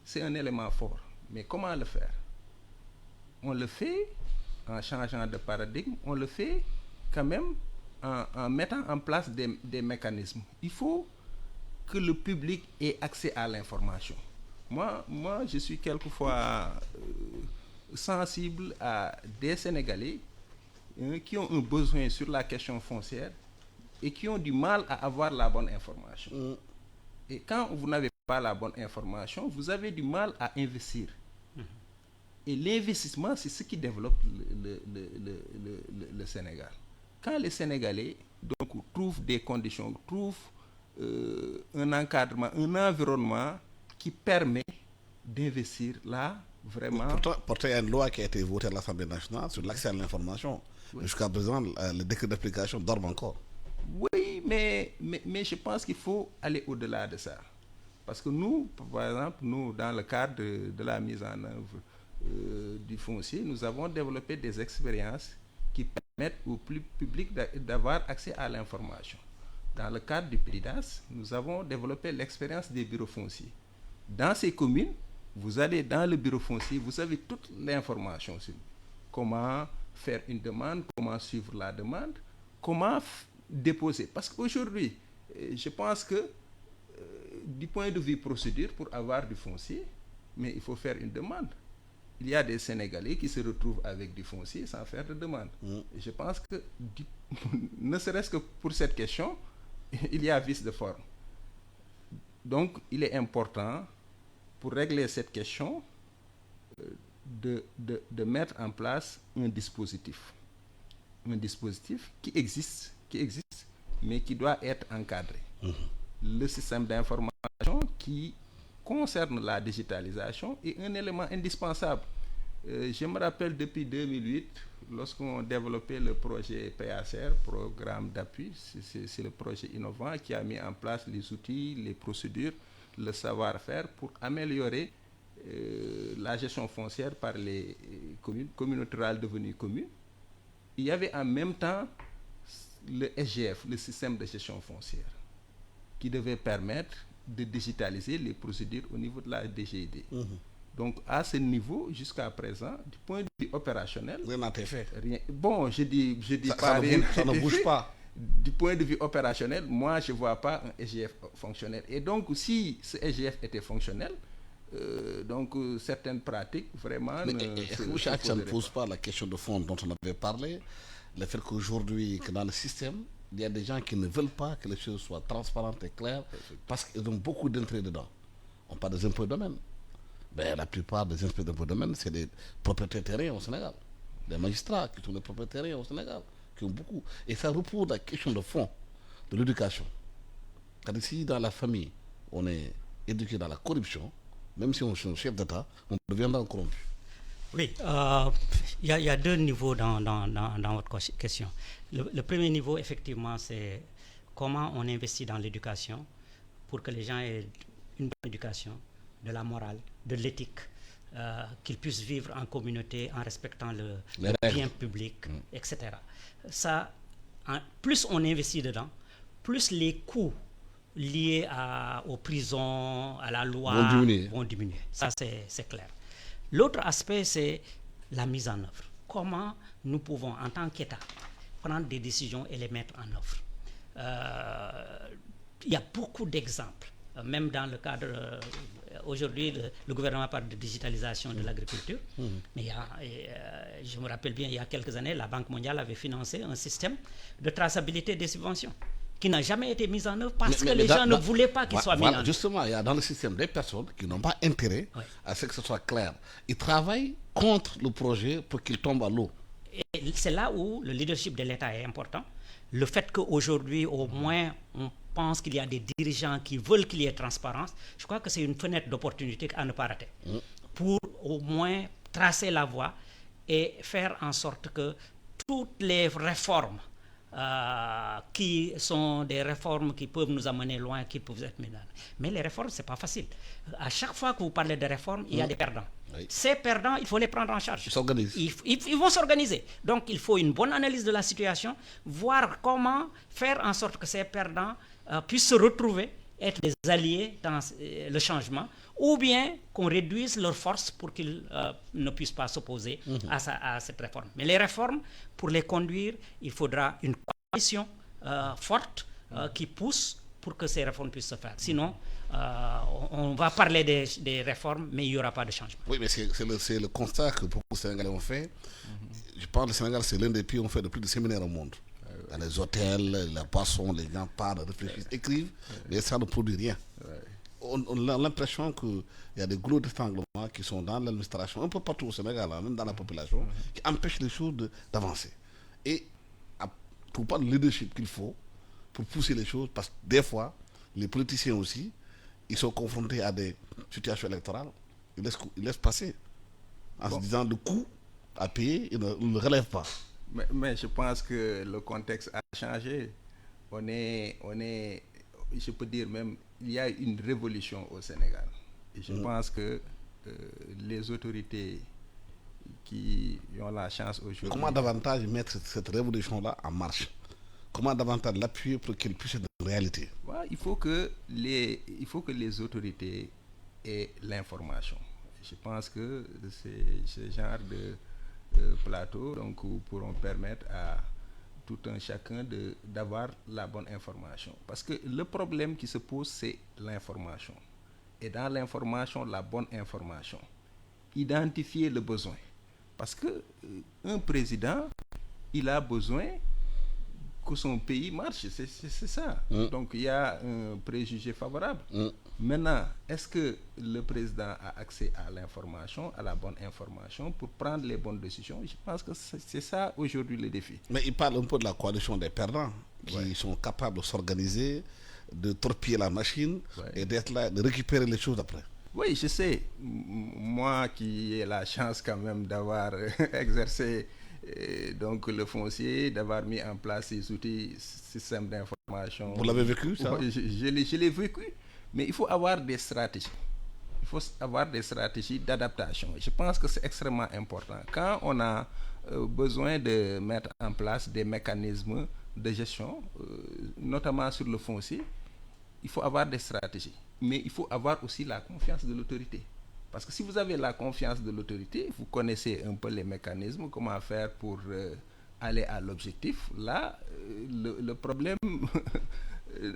c'est un élément fort. Mais comment le faire? On le fait en changeant de paradigme, on le fait quand même en mettant en place des mécanismes. Il faut que le public ait accès à l'information. Moi, je suis quelquefois sensible à des Sénégalais qui ont un besoin sur la question foncière et qui ont du mal à avoir la bonne information. Et quand vous n'avez pas la bonne information, vous avez du mal à investir. Et l'investissement, c'est ce qui développe le Sénégal. Quand les Sénégalais trouvent des conditions, trouvent un encadrement, un environnement qui permet d'investir là, vraiment... Pourtant, il y a une loi qui a été votée à l'Assemblée nationale sur l'accès à l'information. Oui. Jusqu'à présent, le décret d'application dort encore. Oui, mais je pense qu'il faut aller au-delà de ça. Parce que nous, par exemple, dans le cadre de la mise en œuvre du foncier, nous avons développé des expériences qui permettent au public d'avoir accès à l'information. Dans le cadre du PDIDAS, nous avons développé l'expérience des bureaux fonciers. Dans ces communes, vous allez dans le bureau foncier, vous avez toute l'information sur comment faire une demande, comment suivre la demande, comment déposer. Parce qu'aujourd'hui, je pense que du point de vue procédure, pour avoir du foncier, mais il faut faire une demande. Il y a des Sénégalais qui se retrouvent avec du foncier sans faire de demande. Et je pense que, ne serait-ce que pour cette question, il y a vice de forme. Donc, il est important, pour régler cette question, de mettre en place un dispositif. Un dispositif qui existe, mais qui doit être encadré. Le système d'information qui concerne la digitalisation est un élément indispensable. Je me rappelle depuis 2008, lorsqu'on développait le projet PACR, programme d'appui, c'est le projet innovant qui a mis en place les outils, les procédures, le savoir-faire pour améliorer la gestion foncière par les communautés rurales devenues communes. Il y avait en même temps le SGF, le système de gestion foncière, qui devait permettre de digitaliser les procédures au niveau de la DGID. Donc, à ce niveau, jusqu'à présent, du point de vue opérationnel... Rien n'a été fait. Rien. Bon, je dis ça, pas rien. Ça ne bouge pas. Du point de vue opérationnel, moi, je ne vois pas un SGF fonctionnel. Et donc, si ce SGF était fonctionnel, certaines pratiques, vraiment... Mais ça ne pose pas la question de fond dont on avait parlé. Le fait qu'aujourd'hui, que dans le système, il y a des gens qui ne veulent pas que les choses soient transparentes et claires parce qu'ils ont beaucoup d'intérêts dedans. On parle des impôts de domaine. Ben, la plupart des inspecteurs d'impôts de domaine, c'est des propriétaires terriens au Sénégal. Des magistrats qui sont des propriétaires terriens au Sénégal, qui ont beaucoup. Et ça repose la question de fond de l'éducation. Car ici, dans la famille, on est éduqué dans la corruption, même si on est un chef d'État, on deviendra corrompu. Oui, il y a deux niveaux dans votre question. Le premier niveau, effectivement, c'est comment on investit dans l'éducation pour que les gens aient une bonne éducation, de la morale, de l'éthique, qu'ils puissent vivre en communauté en respectant le bien public, etc. Ça, plus on investit dedans, plus les coûts liés aux prisons, à la loi vont diminuer. Ça, c'est clair. L'autre aspect, c'est la mise en œuvre. Comment nous pouvons, en tant qu'État, prendre des décisions et les mettre en œuvre. Il y a beaucoup d'exemples, même dans le cadre... Aujourd'hui, le gouvernement parle de digitalisation de l'agriculture, mais je me rappelle bien, il y a quelques années, la Banque mondiale avait financé un système de traçabilité des subventions qui n'a jamais été mis en œuvre parce que les gens ne voulaient pas qu'il soit mis en œuvre. Justement, il y a dans le système des personnes qui n'ont pas intérêt à ce que ce soit clair. Ils travaillent contre le projet pour qu'il tombe à l'eau. Et c'est là où le leadership de l'État est important. Le fait qu'aujourd'hui, au moins, on pense qu'il y a des dirigeants qui veulent qu'il y ait transparence, je crois que c'est une fenêtre d'opportunité à ne pas rater. Pour au moins tracer la voie et faire en sorte que toutes les réformes qui sont des réformes qui peuvent nous amener loin, qui peuvent être menées. Mais les réformes, ce n'est pas facile. À chaque fois que vous parlez de réformes, il y a des perdants. Oui. Ces perdants, il faut les prendre en charge. Ils s'organisent. Ils vont s'organiser. Donc, il faut une bonne analyse de la situation, voir comment faire en sorte que ces perdants puissent se retrouver, être des alliés dans le changement, ou bien qu'on réduise leurs forces pour qu'ils ne puissent pas s'opposer à cette réforme. Mais les réformes, pour les conduire, il faudra une coalition forte qui pousse pour que ces réformes puissent se faire. Sinon, on va parler des réformes, mais il n'y aura pas de changement. Oui, mais c'est le constat que beaucoup de Sénégalais ont fait. Je pense que le Sénégal, c'est l'un des pays où on fait le plus de séminaires au monde. Dans les hôtels, la boisson, les gens parlent, réfléchissent, écrivent, mais ça ne produit rien. On a l'impression qu'il y a des gros d'étranglement qui sont dans l'administration, un peu partout au Sénégal, même dans la population, qui empêchent les choses d'avancer. Et pour pas le leadership qu'il faut pour pousser les choses, parce que des fois, les politiciens aussi, ils sont confrontés à des situations électorales, ils laissent passer, en se disant le coût à payer, ils ne le relèvent pas. Mais je pense que le contexte a changé. On est, je peux dire même, il y a une révolution au Sénégal. Et je pense que les autorités qui ont la chance aujourd'hui... Comment davantage mettre cette révolution-là en marche? Comment davantage l'appuyer pour qu'elle puisse être une réalité? Il faut que les autorités aient l'information. Je pense que c'est ce genre de plateau donc pourront permettre à tout un chacun d'avoir la bonne information. Parce que le problème qui se pose, c'est l'information. Et dans l'information, la bonne information. Identifier le besoin. Parce que un président, il a besoin que son pays marche, c'est ça. Donc il y a un préjugé favorable. Maintenant, est-ce que le président a accès à l'information, à la bonne information pour prendre les bonnes décisions? Je pense que c'est ça aujourd'hui le défi. Mais il parle un peu de la coalition des perdants qui sont capables de s'organiser, de torpiller la machine et d'être là, de récupérer les choses après. Oui, je sais. Moi qui ai la chance quand même d'avoir exercé donc le foncier, d'avoir mis en place ces outils, systèmes d'information. Vous l'avez vécu, ça? Je l'ai vécu, mais il faut avoir des stratégies. Il faut avoir des stratégies d'adaptation. Je pense que c'est extrêmement important. Quand on a besoin de mettre en place des mécanismes de gestion, notamment sur le foncier, il faut avoir des stratégies. Mais il faut avoir aussi la confiance de l'autorité. Parce que si vous avez la confiance de l'autorité, vous connaissez un peu les mécanismes, comment faire pour aller à l'objectif. Là, le problème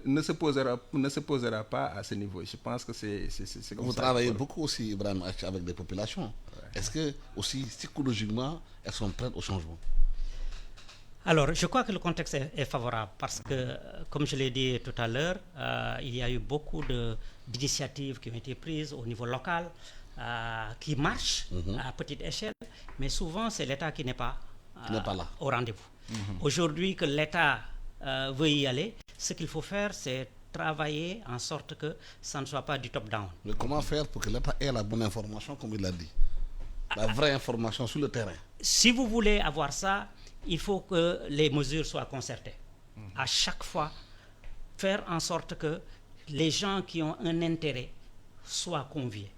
ne se posera pas à ce niveau. Je pense que c'est comme vous ça. Vous travaillez beaucoup aussi, Ibrahim, avec des populations. Est-ce que aussi psychologiquement, elles sont prêtes au changement? Alors, je crois que le contexte est favorable parce que, comme je l'ai dit tout à l'heure, il y a eu beaucoup d'initiatives qui ont été prises au niveau local, qui marchent à petite échelle, mais souvent c'est l'État qui n'est pas là au rendez-vous. Aujourd'hui, que l'État veut y aller, ce qu'il faut faire, c'est travailler en sorte que ça ne soit pas du top-down. Mais comment faire pour que l'État ait la bonne information, comme il l'a dit? La vraie information sur le terrain. Si vous voulez avoir ça, il faut que les mesures soient concertées. À chaque fois, faire en sorte que les gens qui ont un intérêt soient conviés.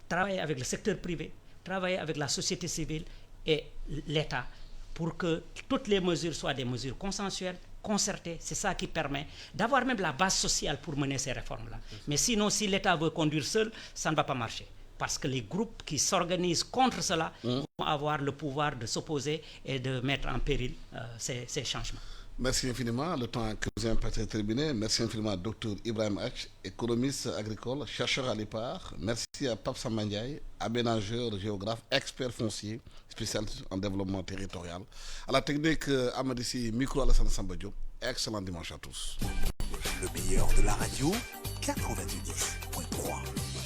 Travailler avec le secteur privé, travailler avec la société civile et l'État pour que toutes les mesures soient des mesures consensuelles, concertées. C'est ça qui permet d'avoir même la base sociale pour mener ces réformes-là. Mais sinon, si l'État veut conduire seul, ça ne va pas marcher. Parce que les groupes qui s'organisent contre cela vont avoir le pouvoir de s'opposer et de mettre en péril ces changements. Merci infiniment. Le temps que vous avez imparti est terminé. Merci infiniment, Dr Ibrahim Ache, économiste agricole, chercheur à l'IPAR. Merci à Pape Samandiaï, aménageur, géographe, expert foncier, spécialiste en développement territorial. À la technique, Amadissi, micro Alassane Samba Diop. Excellent dimanche à tous. Le meilleur de la radio, 98.3.